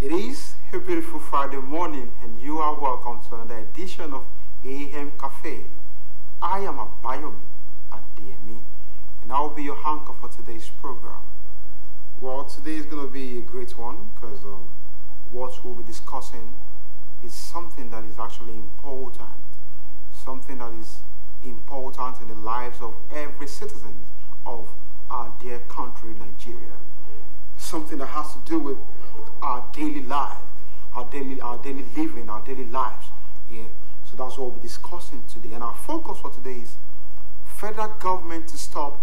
It is a beautiful Friday morning, and you are welcome to another edition of AM Cafe. I am Abayomi Ademi, and I'll be your anchor for today's program. Well, today is going to be a great one because what we'll be discussing is something that is actually important, something that is important in the lives of every citizen of our dear country, Nigeria. Something that has to do with our daily life, our daily living, our daily lives. Yeah. So that's what we'll be discussing today. And our focus for today is federal government stop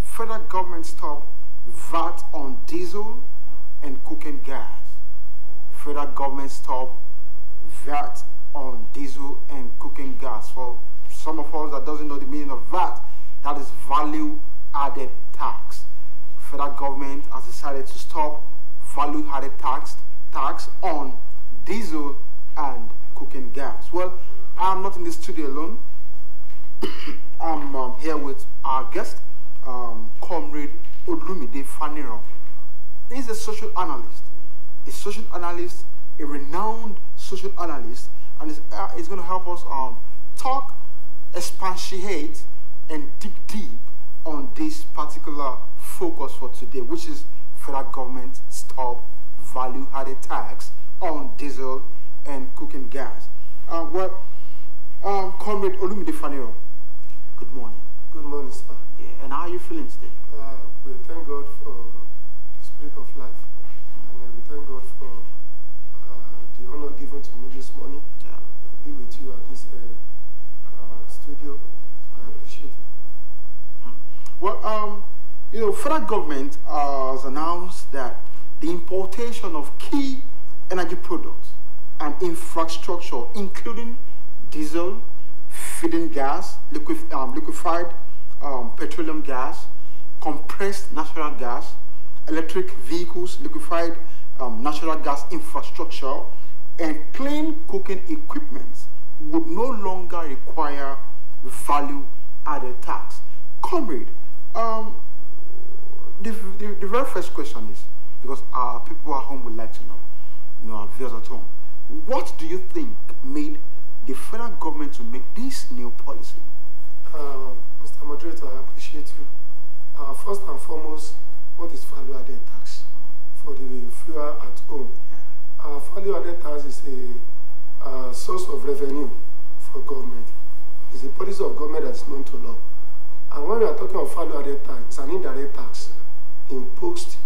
VAT on diesel and cooking gas. Federal government stop VAT on diesel and cooking gas. For some of us that doesn't know the meaning of VAT, that is value added tax. Federal government has decided to stop value added tax on diesel and cooking gas. Well, I'm not in the studio alone. I'm here with our guest, Comrade Olumide Faniro. He's a social analyst, a renowned social analyst, and he's going to help us talk, expatiate, and dig deep on this particular focus for today, which is federal government stop value added tax on diesel and cooking gas. Comrade Olumide Faniro, good morning. Good morning, sir. Yeah, and how are you feeling today? We thank God for the spirit of life, and we thank God for the honor given to me this morning to be with you at this studio. I appreciate it. Well, federal government has announced that the importation of key energy products and infrastructure, including diesel, feeding gas, liquefied petroleum gas, compressed natural gas, electric vehicles, liquefied natural gas infrastructure, and clean cooking equipment would no longer require value-added tax. Comrade, the very first question is, because our people at home would like to know, our viewers at home, what do you think made the federal government to make this new policy? Mr. Moderator, I appreciate you. First and foremost, what is value-added tax for the viewer at home? Value-added tax is a source of revenue for government. It's a policy of government that is known to law. And when we are talking of value-added tax, it's an indirect tax imposed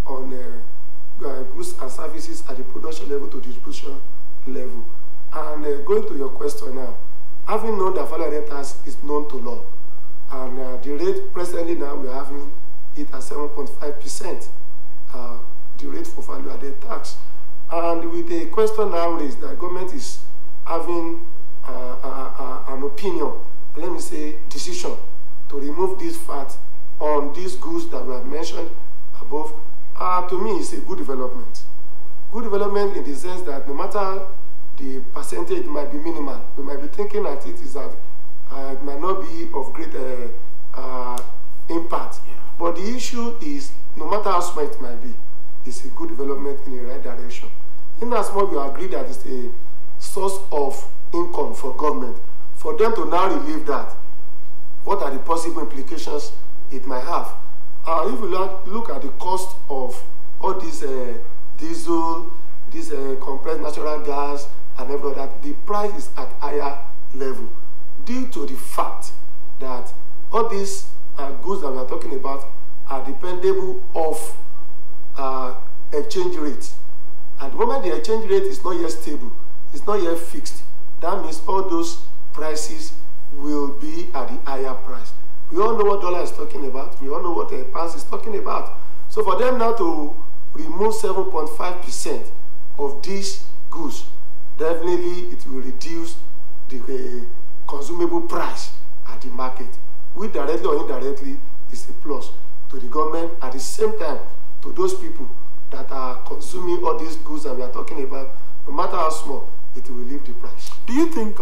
on goods and services at the production level to distribution level. And going to your question now, having known that value-added tax is known to law, and the rate presently now we are having it at 7.5%, the rate for value-added tax. And with the question now raised that government is having an opinion, let me say decision, to remove this VAT on these goods that we have mentioned above, to me it's a good development. Good development in the sense that no matter the percentage might be minimal, we might be thinking that it is that it might not be of great impact. Yeah. But the issue is, no matter how small it might be, it's a good development in the right direction. In as much we agree that it's a source of income for government, for them to now relieve that, what are the possible implications it might have? If you look at the cost of all these diesel, this compressed natural gas, and everything, that the price is at higher level due to the fact that all these goods that we are talking about are dependable of exchange rates. And the moment the exchange rate is not yet stable, it's not yet fixed, that means all those prices will be at the higher price. We all know what dollar is talking about. We all know what the pound is talking about. So for them now to remove 7.5% of these goods, definitely it will reduce the consumable price at the market, which directly or indirectly is a plus to the government, at the same time to those people that are consuming all these goods that we are talking about. No matter how small, it will relieve the price. Do you think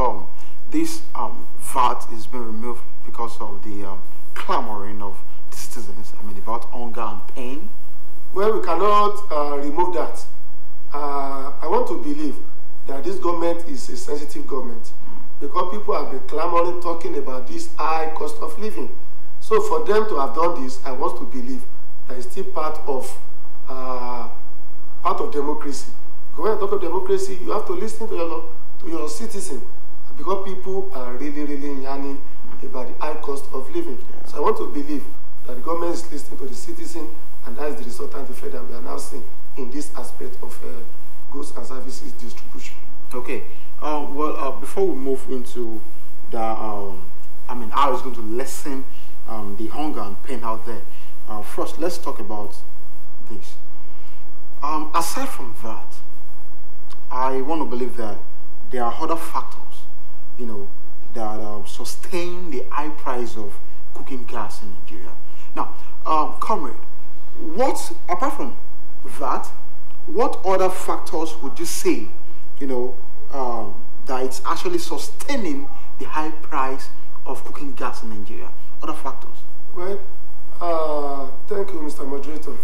this VAT is being removed because of the clamoring of the citizens, about hunger and pain? Well, we cannot remove that. want to believe that this government is a sensitive government because people have been clamoring, talking about this high cost of living. So for them to have done this, I want to believe that it's still part of democracy. Because when you talk of democracy, you have to listen to your citizens because people are really yearning about the high cost of living. Yeah. So I want to believe that the government is listening to the citizen, and that is the resultant effect that we are now seeing in this aspect of goods and services distribution. Okay. Before we move into the, how it's going to lessen the hunger and pain out there, first let's talk about this. Aside from that, I want to believe that there are other factors, that sustain the high price of cooking gas in Nigeria. Now, comrade, apart from that, what other factors would you say, that it's actually sustaining the high price of cooking gas in Nigeria? Other factors? Well, thank you, Mr. Moderator.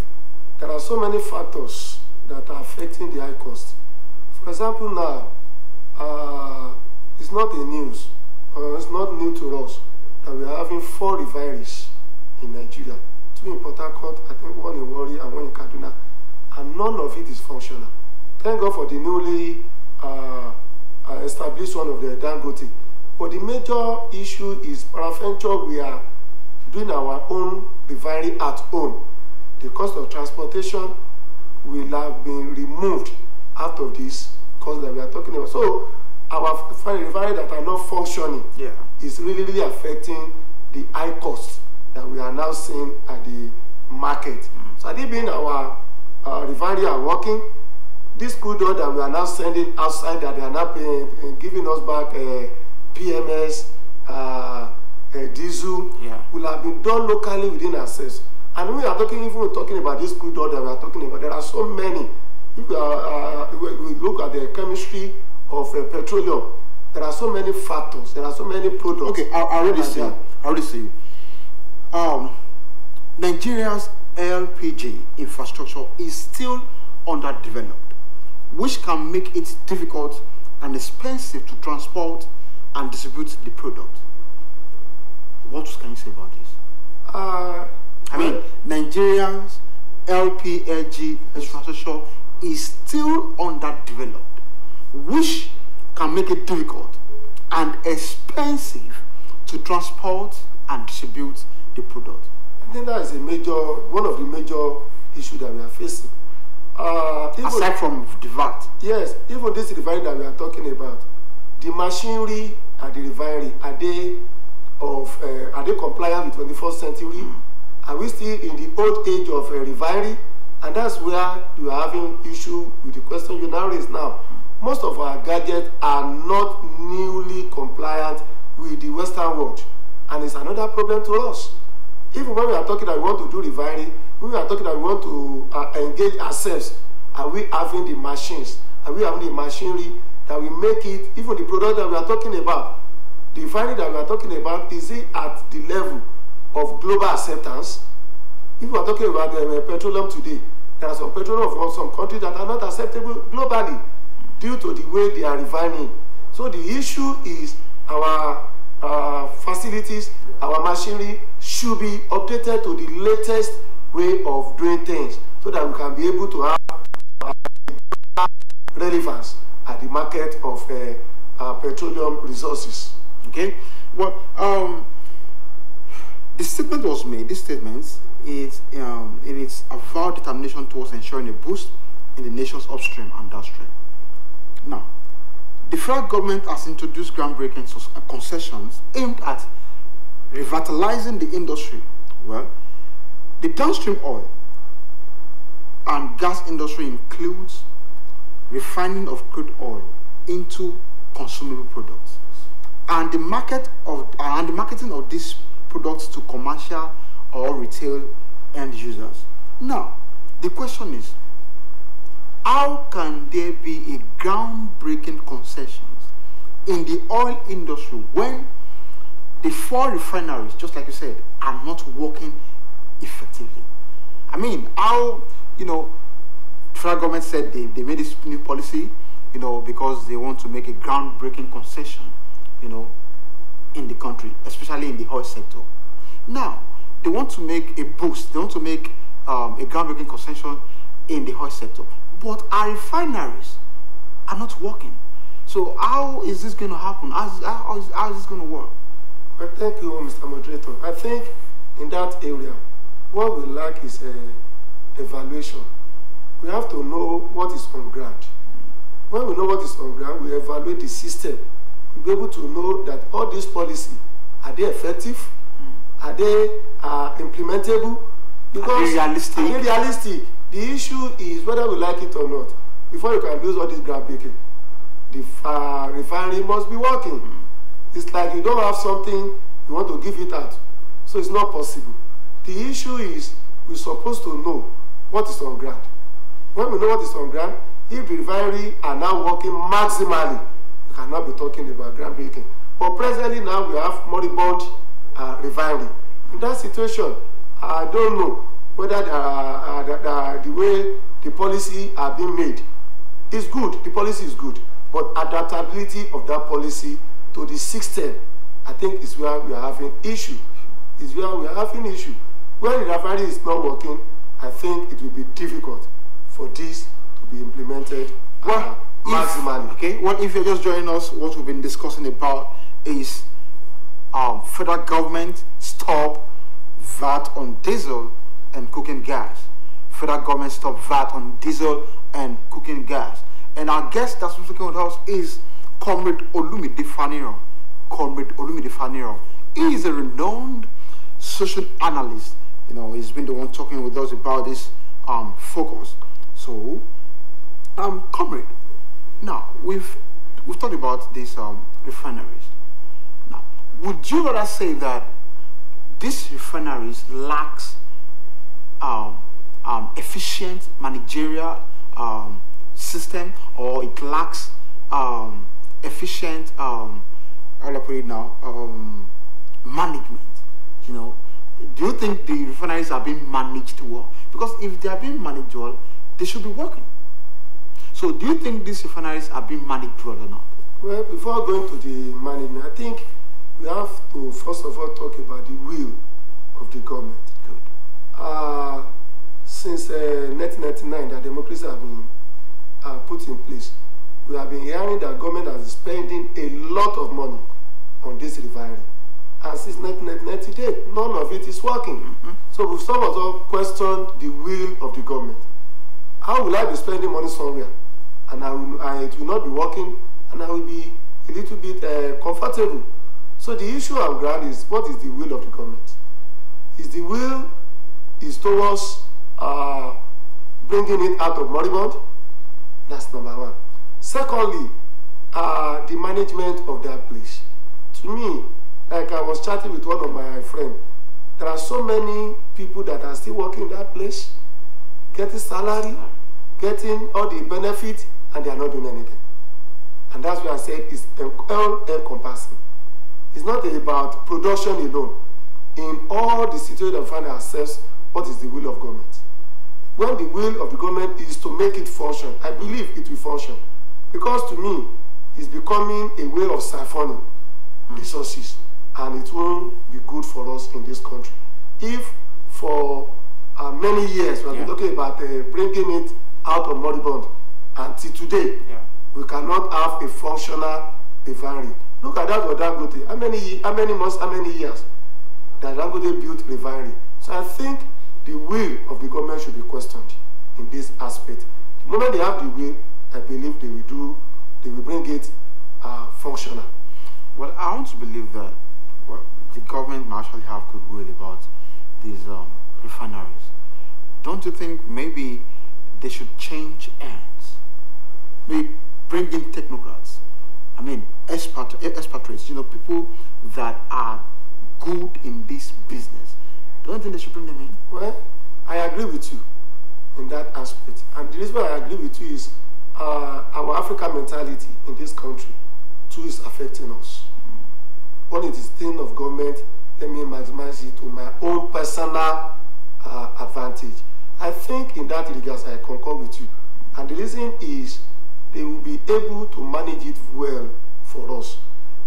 There are so many factors that are affecting the high cost. For example, now, it's not a news, it's not new to us that we are having 4 refineries in Nigeria. 2 in Port Harcourt, I think 1 in Warri and 1 in Kaduna, and none of it is functional. Thank God for the newly established one of the Dangote. But the major issue is peradventure we are doing our own refinery at home. The cost of transportation will have been removed out of this cost that we are talking about. So our refinery that are not functioning is really affecting the high cost that we are now seeing at the market. So they being our refinery are working, this crude oil that we are now sending outside that they are now giving us back PMS, diesel, will have been done locally within ourselves. And we are talking, even talking about this crude oil that we are talking about, there are so many. If we look at the chemistry of petroleum, there are so many factors, there are so many products. Okay, I already see. Nigeria's LPG infrastructure is still underdeveloped, which can make it difficult and expensive to transport and distribute the product. What can you say about this? Nigeria's LPG infrastructure is still underdeveloped, which can make it difficult and expensive to transport and distribute the product. I think that is one of the major issues that we are facing. Aside from the VAT. Yes, even this refinery that we are talking about, the machinery at the refinery, are they compliant with 21st century? Are we still in the old age of a refinery? And that's where you are having issue with the question you now raise now. Most of our gadgets are not newly compliant with the Western world. And it's another problem to us. Even when we are talking that we want to do refinery, when we are talking that we want to engage ourselves, are we having the machines? Are we having the machinery that will make it, even the product that we are talking about, the refinery that we are talking about, is it at the level of global acceptance? If we are talking about petroleum today, there are some petroleum from some countries that are not acceptable globally due to the way they are refining. So the issue is our facilities, our machinery should be updated to the latest way of doing things so that we can be able to have relevance at the market of petroleum resources. Okay. Well, the statement was made. This statement is in its avowed determination towards ensuring a boost in the nation's upstream and downstream. Now, the federal government has introduced groundbreaking concessions aimed at revitalizing the industry. Well, the downstream oil and gas industry includes refining of crude oil into consumable products, and the marketing of these products to commercial or retail end users. Now, the question is, how can there be a groundbreaking concessions in the oil industry when the 4 refineries, just like you said, are not working effectively? I mean, how, federal government said they made this new policy, because they want to make a groundbreaking concession, in the country, especially in the oil sector. Now, they want to make a boost. They want to make a groundbreaking concession in the oil sector. But our refineries are not working. So how is this going to happen? How is this going to work? Well, thank you, Mr. Moderator. I think in that area, what we lack is evaluation. We have to know what is on ground. When we know what is on ground, we evaluate the system. We'll be able to know that all these policies, are they effective? Are they implementable? Because are they realistic? Are they realistic? The issue is whether we like it or not. Before you can use all this groundbreaking, the refinery must be working. It's like you don't have something, you want to give it out. So it's not possible. The issue is we're supposed to know what is on ground. When we know what is on ground, if the refinery are now working maximally, we cannot be talking about groundbreaking. But presently now we have moribund refinery. In that situation, I don't know whether the way the policy are being made is good. The policy is good. But adaptability of that policy to the system, I think is where we are having issue. Is where we are having issue. When the refinery is not working, I think it will be difficult for this to be implemented maximally. Well, if you're just joining us, what we've been discussing about is federal government stop VAT on diesel and cooking gas. Federal government stop VAT on diesel and cooking gas. And our guest that's speaking with us is Comrade Olumide Faniro. Comrade Olumide Faniro. He is a renowned social analyst. He's been the one talking with us about this focus. So, Comrade, now we've talked about these refineries. Now, would you rather say that these refineries lacks efficient managerial system, or it lacks efficient how do I put it now, management? Do you think the refineries are being managed well? Because if they are being managed well, they should be working. So do you think these refineries are being managed well or not? Well, before going to the management, I think we have to first of all talk about the will of the government. Good. Since 1999, that democracy has been put in place, we have been hearing that government has been spending a lot of money on this refinery. And since 1999 today, none of it is working. So we've some of us questioned the will of the government. How will I be spending money somewhere and it will not be working, and I will be a little bit comfortable? So the issue on ground is, what is the will of the government? Is the will towards bringing it out of moribund? That's number one. Secondly, the management of that place. To me, like I was chatting with one of my friends, there are so many people that are still working in that place, getting salary, getting all the benefits, and they are not doing anything. And that's why I said it's all-encompassing. It's not about production alone. In all the situations that we find ourselves, what is the will of government? When the will of the government is to make it function, I believe it will function. Because to me, it's becoming a way of siphoning resources, and it won't be good for us in this country. If for many years we have been talking about bringing it out of moribund, until today, we cannot have a functional refinery. Look at that with Dangote. How many months, how many years that Dangote built refinery? So I think the will of the government should be questioned in this aspect. The moment they have the will, I believe they will bring it functional. Well, I want to believe that the government might actually have good will about these refineries. Don't you think maybe they should change hands? Maybe bring in technocrats. I mean, expatriates, people that are good in this business. Don't you think they should bring them in? Well, I agree with you in that aspect. And the reason why I agree with you is our African mentality in this country too is affecting us. When it is thing of government, let me maximize it to my own personal advantage. I think in that regard, I concur with you. And the reason is they will be able to manage it well for us.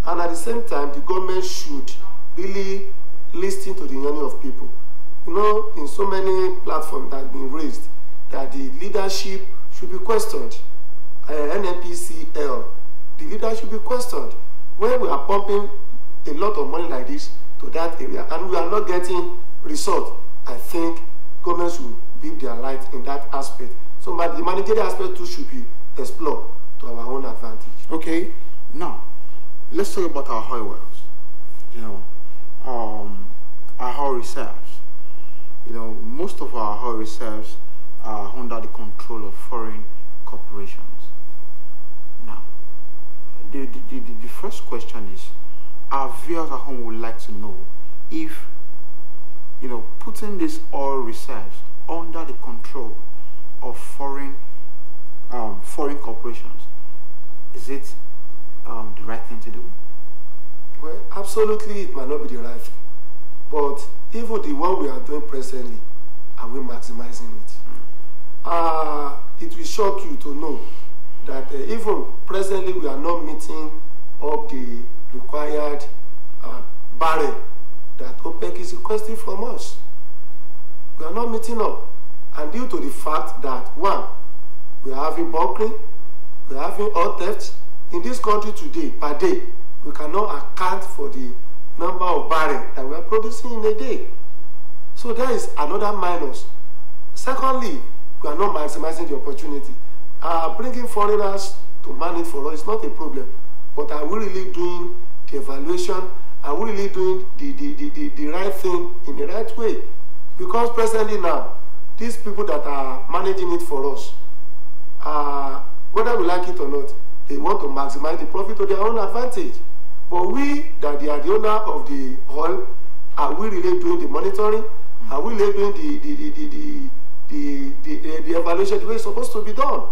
And at the same time, the government should really listen to the yearning of people. You know, in so many platforms that have been raised, that the leadership should be questioned. NNPCL, the leader should be questioned. When we are pumping a lot of money like this to that area and we are not getting result, I think government should be their light in that aspect. So the managerial aspect too should be explored to our own advantage. Okay, now let's talk about our oil wells. You know, our oil reserves. You know, most of our oil reserves are under the control of foreign corporations. Now, the first question is, our viewers at home would like to know if, you know, putting these oil reserves under the control of foreign corporations, is it the right thing to do? Well, absolutely, it might not be the right thing. But even the one we are doing presently, are we maximizing it? It will shock you to know that even presently we are not meeting up the required barrel that OPEC is requesting from us. We are not meeting up. And due to the fact that, one, we are having bunkering, we are having oil theft. In this country today, per day, we cannot account for the number of barrels that we are producing in a day. So there is another minus. Secondly, we are not maximizing the opportunity. Bringing foreigners to manage for us is not a problem. But are we really doing the evaluation? Are we really doing the right thing in the right way? Because presently now, these people that are managing it for us, whether we like it or not, they want to maximize the profit to their own advantage. But we, that they are the owner of the oil, are we really doing the monitoring? Are we really doing the evaluation the way it's supposed to be done?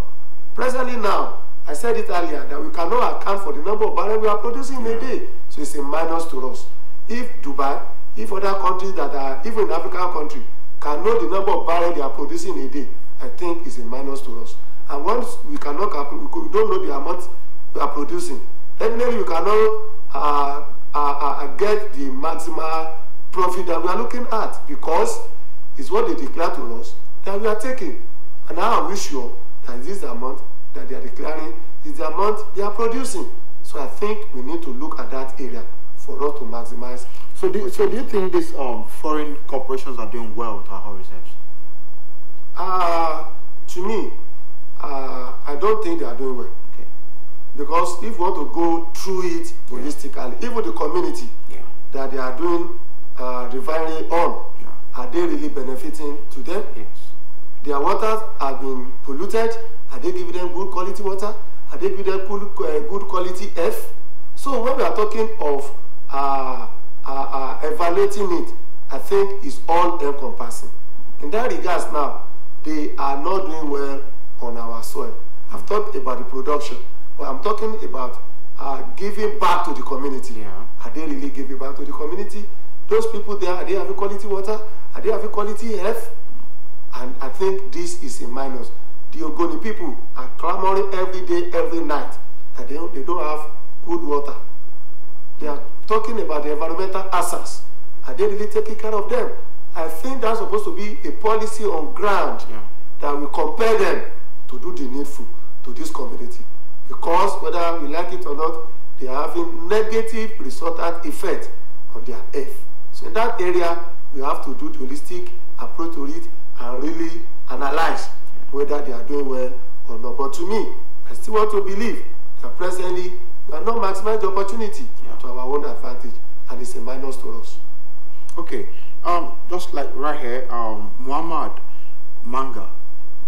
Presently now, I said it earlier, that we cannot account for the number of barrels we are producing in a day. So it's a minus to us. If Dubai, if other countries that are, even in African countries, can know the number of barrels they are producing in a day, I think it's a minus to us. And once we cannot, we don't know the amount we are producing, definitely we cannot get the maximal profit that we are looking at, because it's what they declare to us that we are taking. And now are we sure that this amount that they are declaring is the amount they are producing? So I think we need to look at that area for us to maximize. So do you think these foreign corporations are doing well with our oil reserves? To me, I don't think they are doing well. Okay. Because if we want to go through it holistically, even the community that they are doing refinery on, are they really benefiting to them? Yes. Their waters have been polluted. Are they giving them good quality water? Are they giving them good quality F? So when we are talking of evaluating it, I think it's all encompassing. In that regards now, they are not doing well on our soil. I've talked about the production, but I'm talking about giving back to the community. Yeah. Are they really giving back to the community? Those people there, are they having quality water? Are they having quality F? And I think this is a minus. The Ogoni people are clamoring every day, every night, that they don't have good water. They are talking about the environmental hazards. Are they really taking care of them? I think that's supposed to be a policy on ground that will compel them to do the needful to this community. Because whether we like it or not, they are having negative resultant effect on their health. So in that area, we have to do the holistic approach to it and really analyze whether they are doing well or not. But to me, I still want to believe that presently we are not maximizing the opportunity to our own advantage, and it's a minus to us. Okay, just like right here, Muhammad Manga,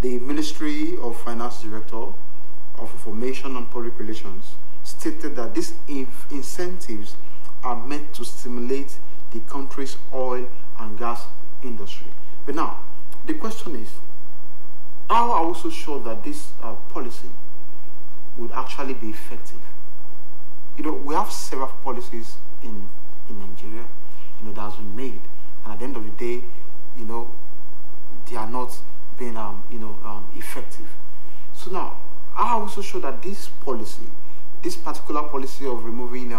the Ministry of Finance Director of Information and Public Relations, stated that these incentives are meant to stimulate the country's oil and gas industry. But now, the question is, how are we so sure that this policy would actually be effective? You know, we have several policies in Nigeria, you know, that has been made, and at the end of the day, you know, they are not being, effective. So now, I also show that this policy, this particular policy of removing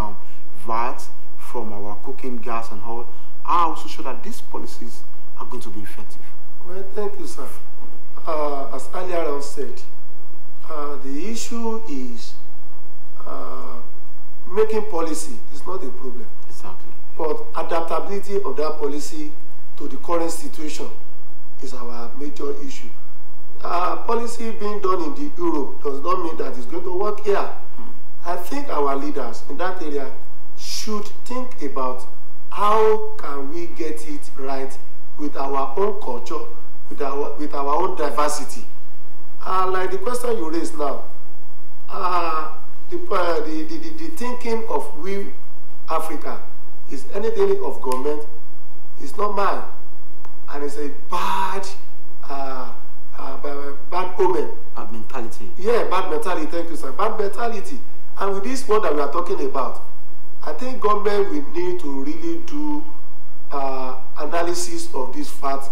VAT from our cooking gas and all, I also show that these policies are going to be effective. Well, thank you, sir. As earlier on said, the issue is making policy is not a problem. Exactly. But adaptability of that policy to the current situation is our major issue. Policy being done in the Europe does not mean that it's going to work here. I think our leaders in that area should think about how can we get it right with our own culture, with our own diversity. Like the question you raised now, the thinking of we Africa is anything of government is not mine, and it's a bad omen. Bad mentality. Yeah, bad mentality. Thank you, sir. Bad mentality. And with this one that we are talking about, I think government will need to really do analysis of this fat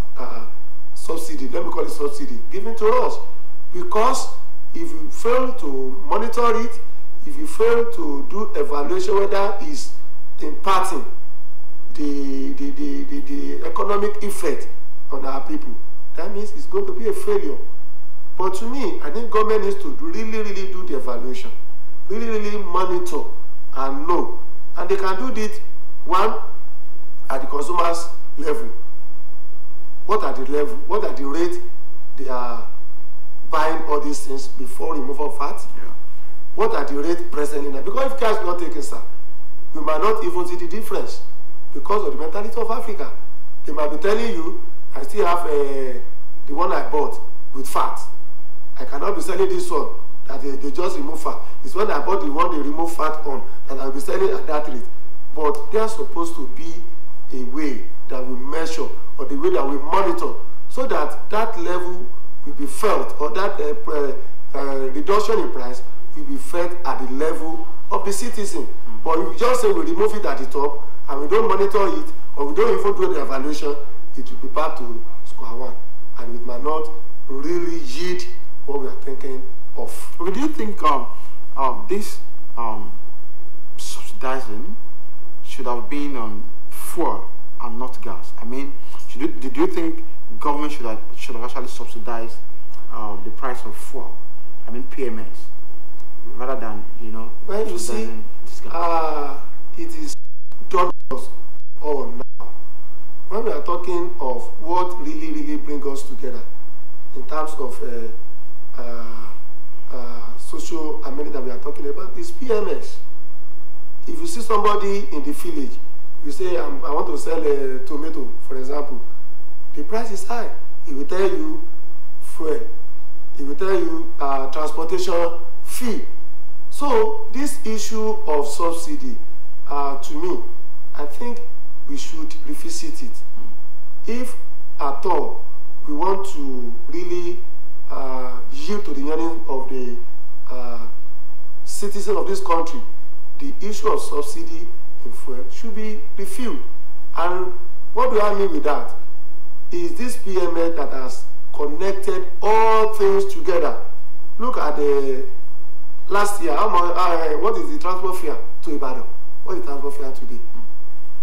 subsidy. Let me call it subsidy given to us, because if you fail to monitor it, if you fail to do evaluation whether it's imparting the economic effect on our people, that means it's going to be a failure. But to me, I think government needs to really do the evaluation, really monitor and know. And they can do it, one, at the consumer's level. What are the rate they are buying all these things before removal of VAT? Yeah. What are the rate presently now? Because if care is not taken, sir, you might not even see the difference because of the mentality of Africa. They might be telling you, I still have the one I bought with fat. I cannot be selling this one that they just remove fat. It's when I bought the one they remove fat on that I'll be selling at that rate. But there's supposed to be a way that we measure, or the way that we monitor, so that that level will be felt, or that reduction in price will be felt at the level of the citizen. But if you just say we remove it at the top and we don't monitor it, or we don't even do the evaluation, it will be back to square one, and it might not really yield what we are thinking of. Okay, do you think this subsidizing should have been on fuel and not gas? I mean, do you think government should have actually subsidized the price of fuel? I mean, PMS, rather than Well, you see, this gas? it is done us all now. When we are talking of what really brings us together in terms of social amenity that we are talking about, is PMS. If you see somebody in the village, you say, I want to sell a tomato, for example, the price is high. It will tell you fuel. It will tell you transportation fee. So this issue of subsidy, to me, I think we should revisit it. If at all we want to really yield to the yearning of the citizens of this country, the issue of subsidy in fuel should be reviewed. And what do I mean with that? Is this PMS that has connected all things together. Look at the last year, what is the transport fare to Ibadan? What is the transport fare today?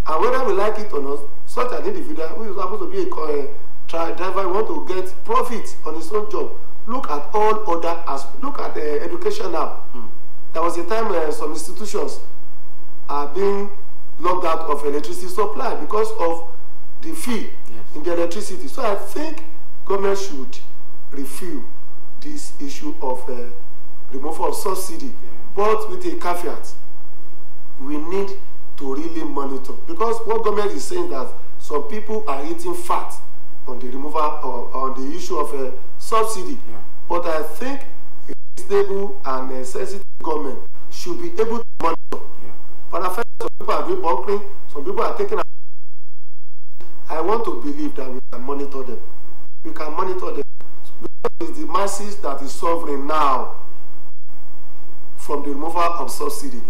And whether we like it or not, such an individual who is supposed to be a driver, want to get profit on his own job. Look at all other aspects. Look at education now. There was a time when some institutions are being locked out of electricity supply because of the fee in the electricity. So I think government should review this issue of removal of subsidy, but with a caveat. We need to really monitor, because what government is saying that some people are eating fat on the removal on the issue of subsidy. But I think a stable and sensitive government should be able to monitor. But I find some people are doing bunkering, some people are taking. I want to believe that we can monitor them. We can monitor them. Because it's the masses that is suffering now from the removal of subsidy.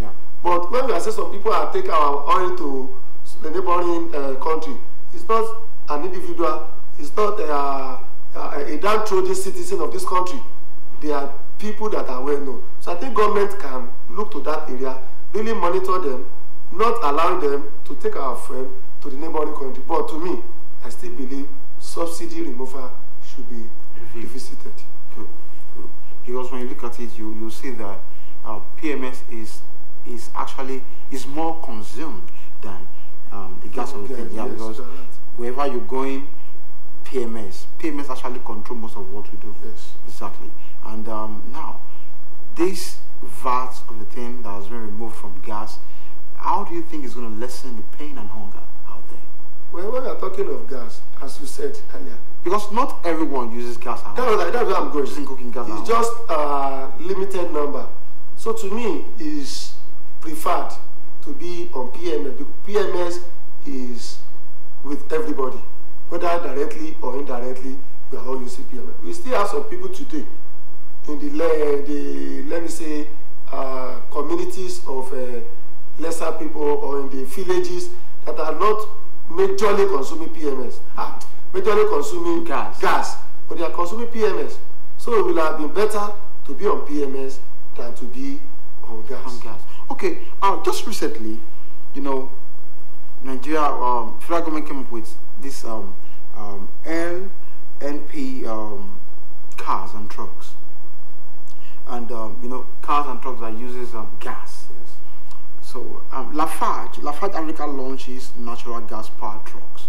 But when we are saying some people are taking our oil to the neighboring country, it's not an individual, it's not a downtrodden citizen of this country. They are people that are well known. So I think government can look to that area, really monitor them, not allowing them to take our friend to the neighboring country. But to me, I still believe subsidy removal should be revisited. Good. Because when you look at it, you see that PMS is actually more consumed than the gas of the thing. Yeah, because wherever you're going, PMS actually control most of what we do. Yes, exactly. And now, this VAT of the thing that has been removed from gas, how do you think is going to lessen the pain and hunger out there? Well, when we are talking of gas, as you said earlier, because not everyone uses gas at home. That's where I'm going. Using cooking gas. It's just a limited number. So to me, is preferred to be on PMS. Because PMS is with everybody, whether directly or indirectly. We are all using PMS. We still have some people today in the let me say communities of lesser people or in the villages that are not majorly consuming PMS. Majorly consuming gas, but they are consuming PMS. So it will have been better to be on PMS than to be on gas. Okay, just recently, you know, Nigeria, federal government came up with this LNP cars and trucks. And, you know, cars and trucks that uses gas. Yes. So, Lafarge Africa launches natural gas powered trucks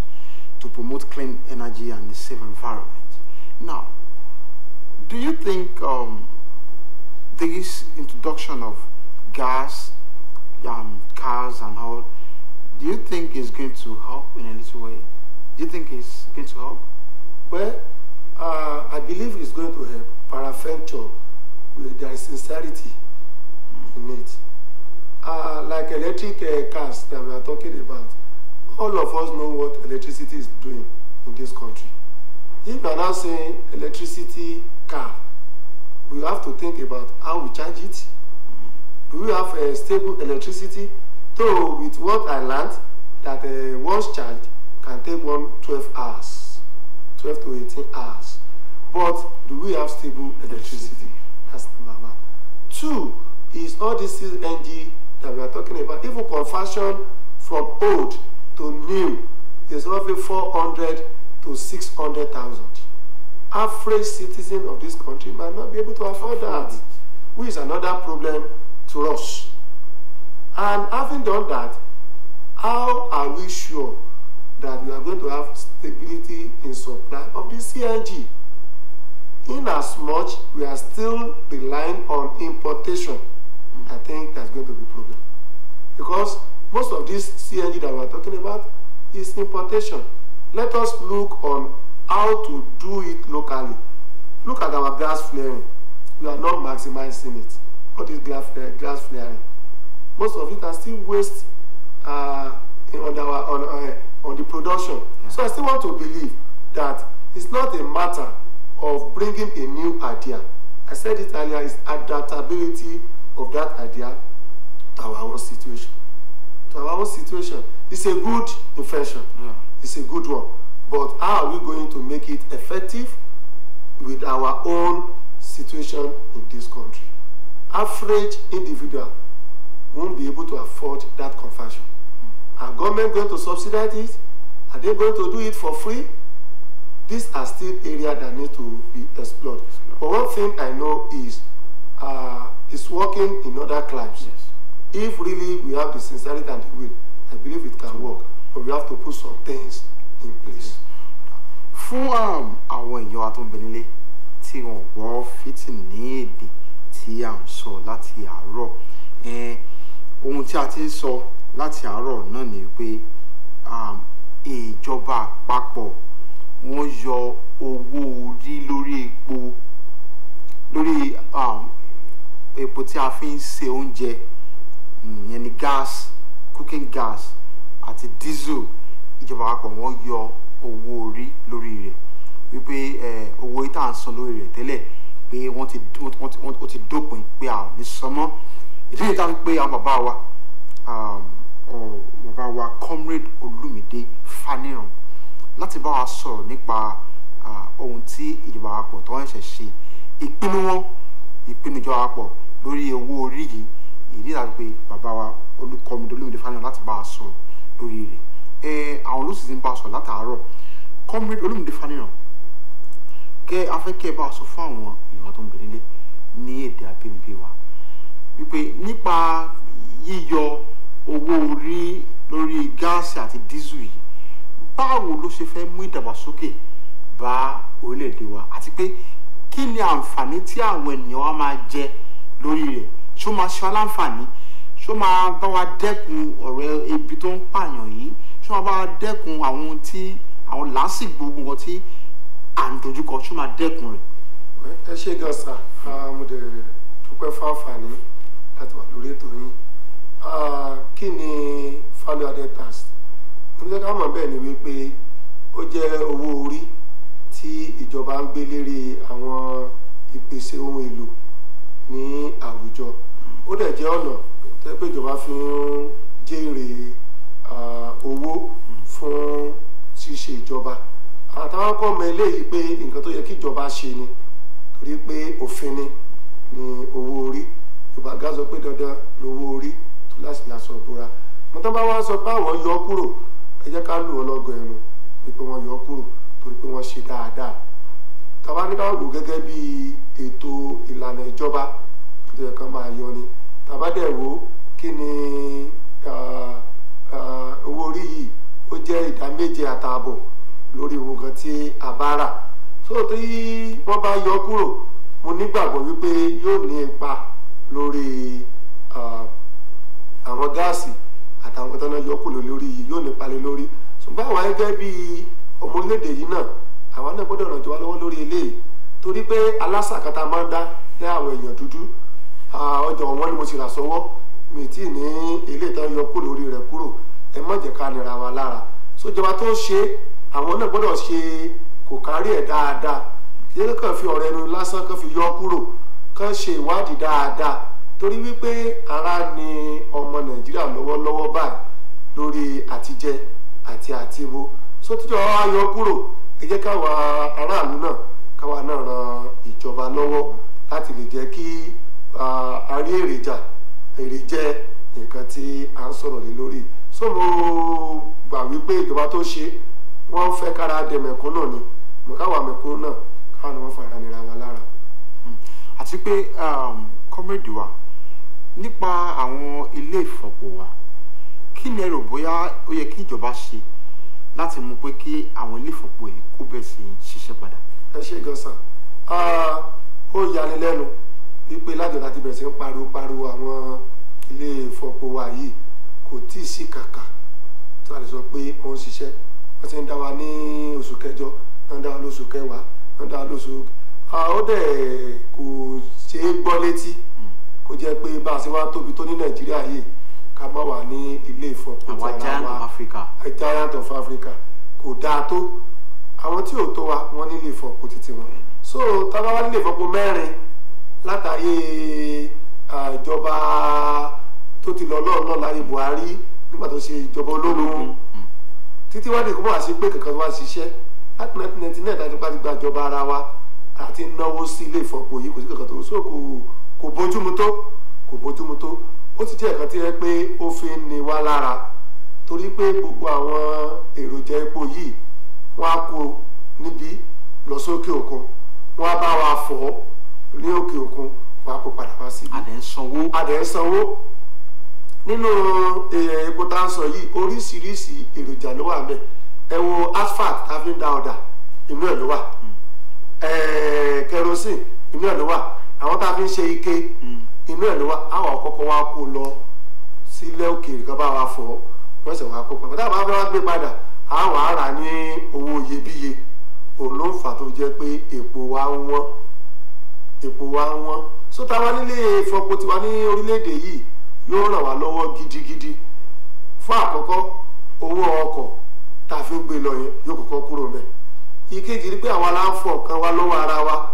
to promote clean energy and a safe environment. Now, do you think this introduction of gas, cars and all, do you think is going to help in a little way? Do you think it's going to help? Well, I believe it's going to help. Paraventure, there is sincerity in it. Like electric cars that we are talking about, all of us know what electricity is doing in this country. If we are now saying electricity car, we have to think about how we charge it. Do we have a stable electricity? So with what I learned, that once charged can take 12 hours, 12 to 18 hours. But do we have stable electricity? That's number one. Two is all this CNG that we are talking about. Even conversion from old to new is roughly 400 to 600,000. Average citizen of this country might not be able to afford that, which is another problem to us. And having done that, how are we sure that we are going to have stability in supply of the CNG? In as much we are still relying on importation, I think that's going to be a problem. Because most of this CNG that we are talking about is importation. Let us look on how to do it locally. Look at our gas flaring. We are not maximizing it. What is gas flaring? Most of it are still waste on the production. Yeah. So I still want to believe that it's not a matter of bringing a new idea. I said it earlier, it's adaptability of that idea to our own situation. To our own situation. It's a good invention. Yeah. It's a good one. But how are we going to make it effective with our own situation in this country? Average individual won't be able to afford that conversion. Are government going to subsidize it? Are they going to do it for free? These are still areas that need to be explored. But one thing I know is it's working in other climes. Yes. If really we have the sincerity and the will, I believe it can work. But we have to put some things in place. Fún àwọn èèyàn àtúnbẹ̀nílé tí wọ́n gbọ́ fìtì ní èdè tí à ń sọ láti àárọ̀, ohun tí a ti ń sọ láti àárọ̀ náà ni pé ìjọba àpapọ̀ wọ́n yọ owó orí lórí epo tí a fi ń ṣe oúnjẹ, ìyẹn ni gas, cooking gas àti diesel. Ìjọba àpapọ̀ wọ́n yọ owó orí lórí rẹ̀, wípé owó ìta ń san lórí rẹ̀ tẹ́lẹ̀ pé wọ́n ti dópin pé a ò ní san mọ́. Ìdí nìyí tá ń pé àwọn bàbá wa Comrade Olúmídé Fáníran láti bá wa sọ̀rọ̀ nípa ohun tí ìjọba àpapọ̀ tó ń ṣe ìpinnu wọn ìpinnu ìjọba pọ̀ lórí owó orí yìí ìdí àti pé bàbá wa olùkọ́mi Olúmídé Fáníyàn láti bá a sọ̀rọ̀ lórí rẹ̀ àwọn olóṣèlú ń bá a sọ̀rọ̀ látàárọ̀ kọ́mi Olúmídé Fáníyàn kẹ́ afẹ́kẹ́ bá a sọ fún àwọn èèyàn tó ń bẹ nílé ní èdè abínibí wa wípé nípa yíyọ owó orí lórí gáàsì àti dísù yìí báwo ló ṣe fẹ́ mú ìdàgbàsókè bá orílẹ̀-èdè wa àti pé kí ni àǹfààní tí àwọn ènìyàn wa máa jẹ lórí rẹ̀ ṣó máa ṣe aláǹfààní ṣó máa bá wa dẹ́kun ọ̀rọ̀ ebi tó ń pààyàn yìí ṣó máa bá wa dẹ́kun àwọn ohun tí àwọn làásìgbò gbogbo tí à ń dojúkọ ṣó máa dẹ́kun rẹ̀. ẹ ṣe gan sa mo dẹ̀ dúpẹ́ fún àǹfààní láti wà lórí ètò yín kí ni value added tax nígbà ká mọ̀ bẹ́ẹ̀ ni wípé ó jẹ́ owó orí tí ìjọba ń gbé lérí àwọn ìpèsè ohun èlò ní àwùjọ ó dẹ̀ jẹ́ ọ̀nà tó pé ìjọba fi ń jèrè owó fún ṣíṣe ìjọba àtàwọn kọ́ mọ eléyìí pé nǹkan tó yẹ kí ìjọba ṣe ni torí pé òfin ni owó orí Yorùbá gá sọ pé dandan lówó orí tó láti lásọ ìbúra mo tán bá wá sọ pé àwọn yọ kúrò ẹ jẹ́ ká lù ọlọ́gọ ẹnu pé wọ́n yọ kúrò torí pé wọ́n ṣe dáadáa tàwa ní ká wò gẹ́gẹ́ bí ètò ìlànà ìjọba tó yẹ ká máa yọ ni tàbá dẹ̀ wò kí ni owó orí yìí ó jẹ́ ìdá 7.5 lórí owó kan tí a bá rà so tí wọ́n bá yọ kúrò mo nígbàgbọ́ wípé yóò ní ipa lórí àwọn gáàsì àtàwọn tó náà yọ kúrò lórí yìí yóò nípa lé lórí ṣùgbọ́n àwọn gẹ́gẹ́ bí ọmọ orílẹ̀-èdè yìí náà àwọn náà gbọ́dọ̀ ràn jọ wá lọ́wọ́ lórí eléyìí torí pé alásàkátà máa ń dá ní àwọn èèyàn dúdú ọjà wọn ni mo ti rà sọ́wọ́ mi tí ní ilé ìtàn yọ kúrò lórí rẹ̀ kúrò ẹ má jẹ́ ká nira wa lára sójọba tó ṣe àwọn náà gbọ́dọ̀ ṣe kò kárí ẹ̀ dáadáa kí ẹ kàn fi ọ̀rọ̀ ẹnu lásán kàn fi yọ kúrò kàn ṣe ìwádìí dáadáa torí wípé ara ni ọmọ Nàìjíríà lọ́wọ́lọ́wọ́ báyìí lórí àtijẹ àti àtimu sótíjọba wa yọ kúrò ẹ jẹ́ káwa aráàlú náà káwa náà ran ìjọba lọ́wọ́ láti lè jẹ́ kí a rí èrè jẹ́ nǹkan tí à ń sọ̀rọ̀ lé lórí so mo gbà wípé ìjọba tó ṣe wọ́n fẹ́ kára dẹ mẹ̀kúnnù ni mo káwa mẹ̀kúnnù náà káwa ni wọ́n fara nira wa lára. àti pé kọ́mẹ́dì wa nípa àwọn ilé ìfọ̀pọ̀ wa kí ni ẹ rò bóyá ó yẹ kí ìjọba ṣe láti mú pé kí àwọn ilé ìfọ̀pọ̀ yìí kó bẹ̀ sí ṣiṣẹ́ padà. ẹ ṣe gan san ó yani lẹ́nu wípé lájọ láti bẹ̀rẹ̀ sí ń pariwo àwọn ilé ìfọ̀pọ̀ wa yìí kò tí ì sí kàkà tí wàá lè sọ pé ó ń ṣiṣẹ́ wọ́n ti ń dá wa ní oṣù kẹjọ wọ́n ń dá wa lóṣù kẹwàá wọ́n ń dá wa lóṣù ó dẹ̀ kò ṣe é gbọ́ létí kó jẹ́ pé bá a ṣe wá tóbi tó ní Nàìjíríà yìí ká má wà ní ilé ìfọ̀pọ̀ tí ara wa giant of Africa kò dáa tó àwọn tí ò tó wa wọ́n ní ilé ìfọ̀pọ̀ títí wọn so tábà wá nílé ìfọ̀pọ̀ 4 látàrí ìjọba tó ti lọ lọ́ọ̀lọ́ láyé Buhari nígbà tó ṣe ìjọba ológun títí wá dé kó wá sí pé kankan wá ṣiṣẹ́ láti 1999 dájú bá ti gba ìjọba ara wa àti náwó sí ilé ìfọ̀pọ̀ yìí kò sí kankan tó so kò bójúmu tó ó ti jẹ́ ẹ̀kan tí ẹ pé ó fi ń ni wá lára torí pé gbogbo àwọn èròjà epo yìí wọ́n á kó níbí lọ sókè òkun wọ́n á bá wa fọ̀ ní òkè òkun wọ́n á kó padà wá síbi. adẹ̀ ń sanwó nínú epo tá ń sọ yìí oríṣiríṣi èròjà ló wà ńbẹ̀ ẹ wo asphalt tá a fi ń da ọ̀dà inú ẹ̀ ló wà kerosene inú ẹ̀ ló wà àwọn tá a fi ń ṣe ike inú ẹ̀ ló wà àwọn àkọ́kọ́ wa kó lọ sílẹ̀ òkèèrè kan bá wa fọ̀ wọ́n sì wá kó padà tá a bá fẹ́ wá gbé padà àwọn ará ní owó iyebíye òun ló ń fà tó jẹ́ pé epo wa ń wọ́n so táwa nílé ìfọ̀pọ̀ tiwa ní orílẹ̀-èdè yìí yóò ràn wá lọ́wọ́ gidigidi fún àkọ́kọ́ owó ọkọ̀ tá a fi ń gbé lọ yẹn yóò kọ́kọ́ kúrò ńbẹ̀ ìkejì ni pé àwa la ń fọ̀ kan wá lọ́wọ́ ara wa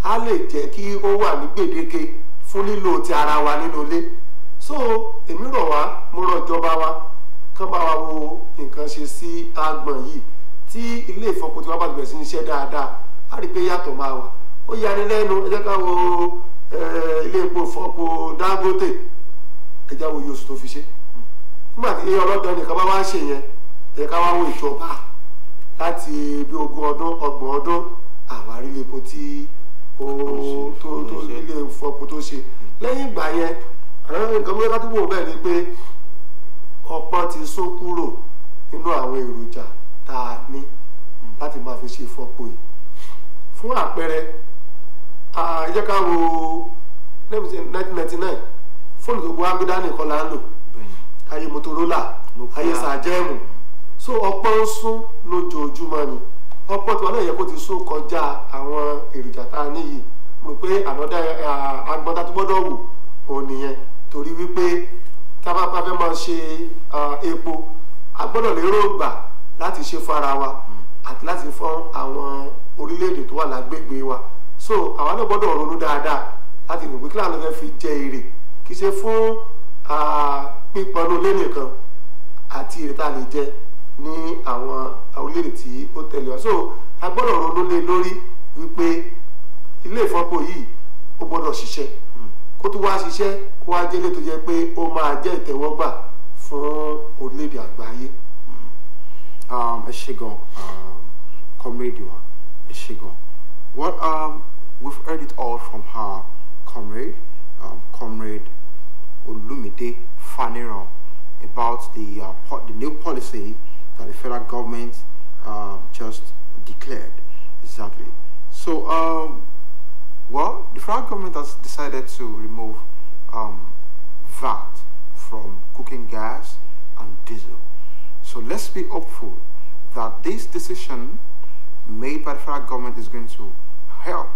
á lè jẹ́ kí ó wà ní gbèdéke fún lílò ti ara wa nínú ilé so èmi rọ̀ wá mo rọ̀ ìjọba wa kán bá wa wo nǹkan ṣe sí agbọ̀n yìí tí ilé ìfọ̀pọ̀ tí wọ́n bá ti bẹ̀rẹ̀ sí ní iṣẹ́ dáadáa á rí i pé yàtọ̀ máa wà ó yani lẹ́nu ẹ jẹ́ ká wo ilé epo fọ́pọ̀ Dangote ẹja wo yóò tó fi ṣe nígbà tí ọlọ́dọ̀ nìkan bá wá ṣe yẹn ẹ̀ka wá wo ìjọba láti bí 20 ọdún 30 ọdún àwárí ilé epo tí tó ilé fọ́pọ̀ tó ṣe lẹ́yìn ìgbà yẹn nǹkan mú ká tó wò bẹ́ẹ̀ ni pé ọ̀pọ̀ ti sún kúrò nínú àwọn èròjà tá a ní láti máa fi ṣe ìfọpo yìí fún àpẹẹrẹ ẹ jẹ́ ká wo 1999 fóònù tó gbọ́ agbẹ́dá nìkan là ń lò ayé Motorola ayé sàjẹ́mù so ọ̀pọ̀ ń sún lójoojúmọ́ ni ọ̀pọ̀ tí wọn náà yẹ kó ti sún kọjá àwọn èròjà tá a ní yìí mo pé ànádá agbọ́dá tó gbọ́dọ̀ wò òun nìyẹn torí wípé tá a bá fẹ́ máa ṣe epo a gbọ́dọ̀ lérò gbà láti ṣe fara wa àti láti fún àwọn orílẹ̀-èdè tó wà lágbègbè wa so àwa náà gbọ́dọ̀ ronú dáadáa láti rò pé kí láwọn fẹ́ fi jẹ èrè kì í ṣe fún pípọnú lé nìkan àti èrè tá a lè jẹ ní àwọn orílẹ̀-èdè tí ó tẹ̀lé wa so a gbọ́dọ̀ ronú lé lórí wípé ilé ìfọpo yìí ó gbọ́dọ̀ ṣiṣẹ́ kó tó wá ṣiṣẹ́ kó wá jẹ́lé tó jẹ́ pé ó máa jẹ́ ìtẹ́wọ́gbà fún orílẹ̀-èdè àgbáyé. ẹ ṣé gan comrade wa ẹ ṣé gan. Well, we've heard it all from her comrade, Comrade Olumide Faniran, about the new policy that the federal government just declared. Exactly. So, well, the federal government has decided to remove VAT from cooking gas and diesel. So let's be hopeful that this decision made by the federal government is going to help.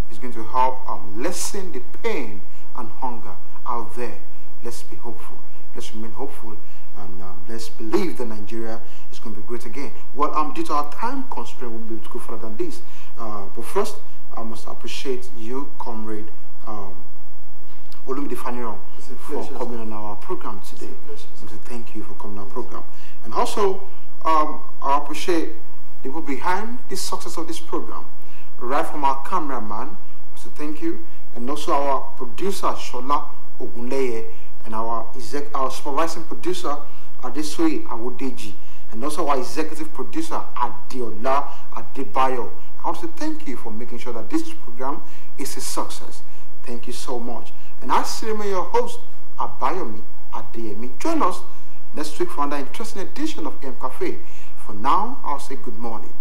It's going to help lessen the pain and hunger out there. Let's be hopeful. Let's remain hopeful, and let's believe that Nigeria is going to be great again. Well, due to our time constraint, we'll be able to go further than this. But first, I must appreciate you, Comrade Olumide Faniran, for coming on our program today. And to thank you for coming on our program. And also, I appreciate the people behind the success of this program, right from our cameraman, so thank you, and also our producer Shola Ogunleye, and our supervising producer Adesoye Awodeji, and also our executive producer Adeola Adebayo. I want to thank you for making sure that this program is a success. Thank you so much. And I still remain your host, Abayomi Adeyemi. Join us next week for another interesting edition of AM Cafe. For now, I'll say good morning.